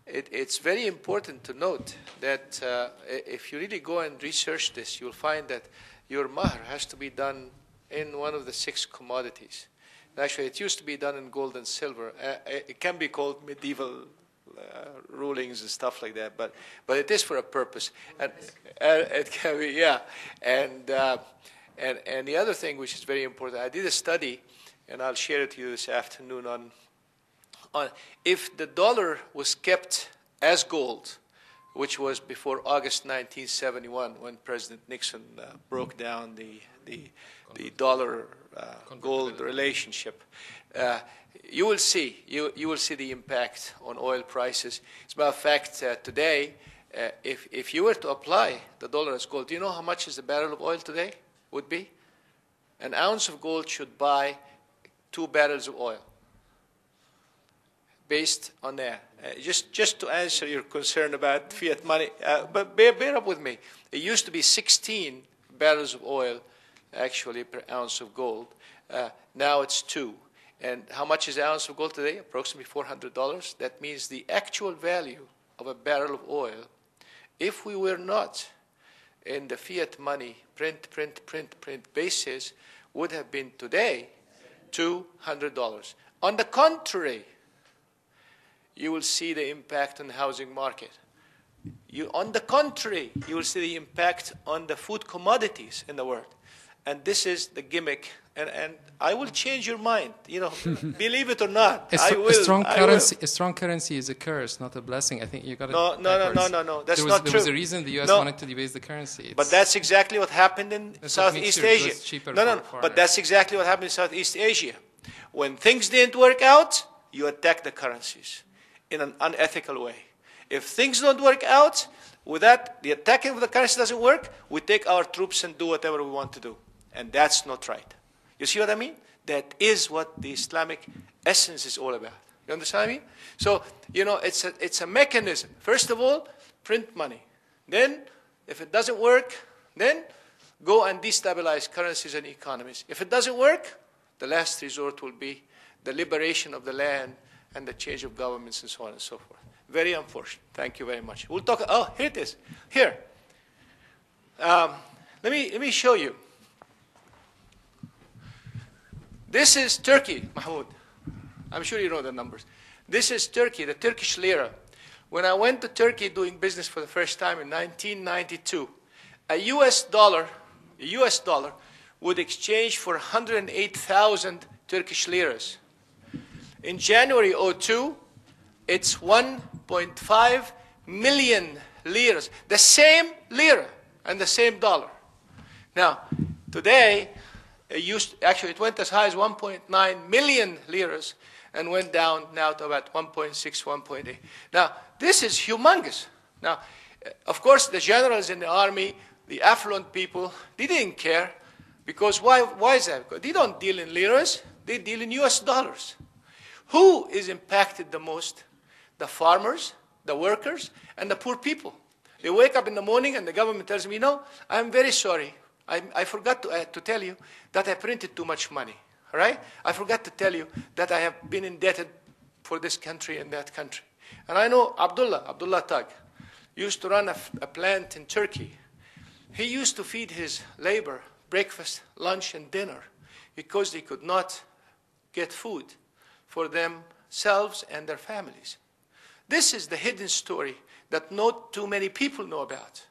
it's very important to note that if you really go and research this, you'll find that your mahr has to be done in one of the 6 commodities. Actually, it used to be done in gold and silver. It can be called medieval rulings and stuff like that, but it is for a purpose. And it can be, yeah. And the other thing which is very important, I did a study, and I'll share it to you this afternoon on if the dollar was kept as gold, which was before August 1971 when President Nixon broke down the dollar gold relationship. You will see the impact on oil prices. As a matter of fact, today, if you were to apply the dollar as gold, do you know how much is a barrel of oil today would be? An ounce of gold should buy 2 barrels of oil. Based on that, just to answer your concern about fiat money, but bear up with me. It used to be 16 barrels of oil, actually, per ounce of gold. Now it's 2. And how much is an ounce of gold today? Approximately $400. That means the actual value of a barrel of oil, if we were not in the fiat money print basis, would have been today $200. On the contrary, you will see the impact on the housing market. On the contrary, you will see the impact on the food commodities in the world. And this is the gimmick. And I will change your mind. You know, believe it or not, I will. A strong currency is a curse, not a blessing. I think you got it. No. That's not true. There was a reason the U.S. wanted to debase the currency. But that's exactly what happened in Southeast Asia. But that's exactly what happened in Southeast Asia. When things didn't work out, you attack the currencies in an unethical way. If things don't work out, with that, the attacking of the currency doesn't work, we take our troops and do whatever we want to do. And that's not right. You see what I mean? That is what the Islamic essence is all about. You understand what I mean? So, you know, it's a mechanism. First of all, print money. Then, if it doesn't work, then go and destabilize currencies and economies. If it doesn't work, the last resort will be the liberation of the land and the change of governments and so on and so forth. Very unfortunate. Thank you very much. We'll talk. Oh, here it is. Here. Let me show you. This is Turkey, Mahmoud. I'm sure you know the numbers. This is Turkey, the Turkish lira. When I went to Turkey doing business for the first time in 1992, a US dollar would exchange for 108,000 Turkish liras. In January 2002, it's 1.5 million liras. The same lira and the same dollar. Now, today, it went as high as 1.9 million liras and went down now to about 1.6, 1.8. Now, this is humongous. Now, of course, the generals in the army, the affluent people, they didn't care. Because why is that? Because they don't deal in liras, they deal in US dollars. Who is impacted the most? The farmers, the workers, and the poor people. They wake up in the morning and the government tells me, no, I'm very sorry. I forgot to tell you that I printed too much money. All right? I forgot to tell you that I have been indebted for this country and that country. And I know Abdullah Tag, used to run a plant in Turkey. He used to feed his labor breakfast, lunch, and dinner because they could not get food for themselves and their families. This is the hidden story that not too many people know about.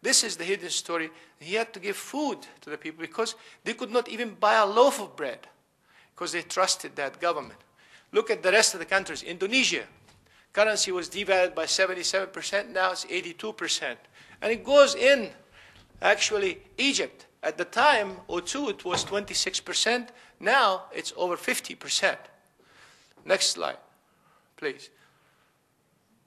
This is the hidden story. He had to give food to the people because they could not even buy a loaf of bread because they trusted that government. Look at the rest of the countries. Indonesia, currency was devalued by 77%. Now it's 82%. And it goes in, actually, Egypt. At the time, 2002, it was 26%. Now it's over 50%. Next slide, please.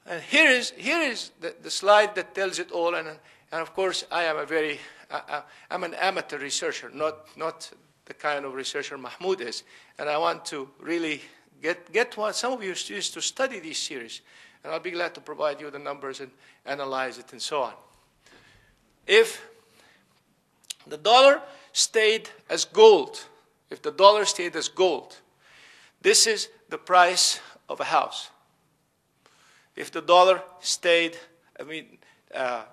And here is the slide that tells it all. And of course, I'm an amateur researcher, not the kind of researcher Mahmoud is. And I want to really get some of you students to study these series. And I'll be glad to provide you the numbers and analyze it and so on. If the dollar stayed as gold, this is the price of a house. if the dollar stayed,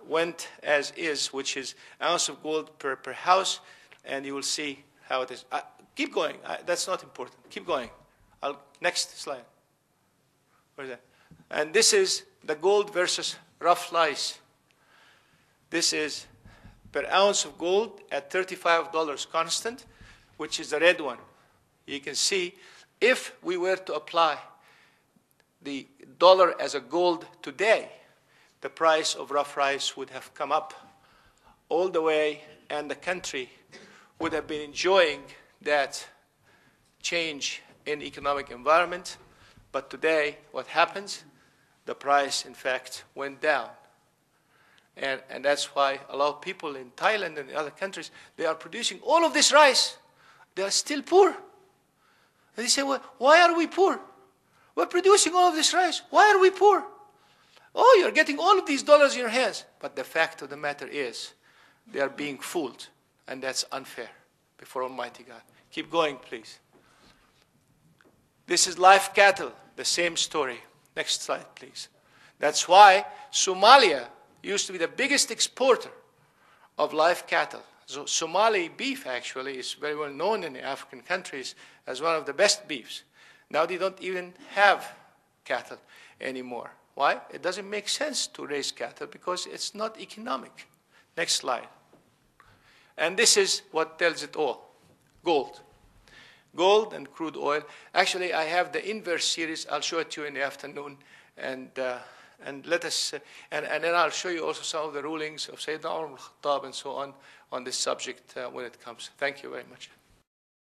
went as is, which is ounce of gold per house, and you will see how it is. Keep going. That's not important. Keep going. Next slide. Where is that? And this is the gold versus rough rice. This is per ounce of gold at $35 constant, which is the red one. You can see if we were to apply the dollar as a gold today, the price of rough rice would have come up all the way, and the country would have been enjoying that change in economic environment. But today, what happens? The price, in fact, went down. And that's why a lot of people in Thailand and in other countries, they are producing all of this rice. They are still poor. And they say, well, why are we poor? We're producing all of this rice. Why are we poor? Oh, you're getting all of these dollars in your hands. But the fact of the matter is, they are being fooled. And that's unfair before Almighty God. Keep going, please. This is live cattle, the same story. Next slide, please. That's why Somalia used to be the biggest exporter of live cattle. So Somali beef, actually, is very well known in the African countries as one of the best beefs. Now they don't even have cattle anymore. Why? It doesn't make sense to raise cattle because it's not economic. Next slide. And this is what tells it all. Gold. Gold and crude oil. Actually, I have the inverse series. I'll show it to you in the afternoon. And let us, and then I'll show you also some of the rulings of Sayyidina Umar al-Khattab and so on this subject when it comes. Thank you very much.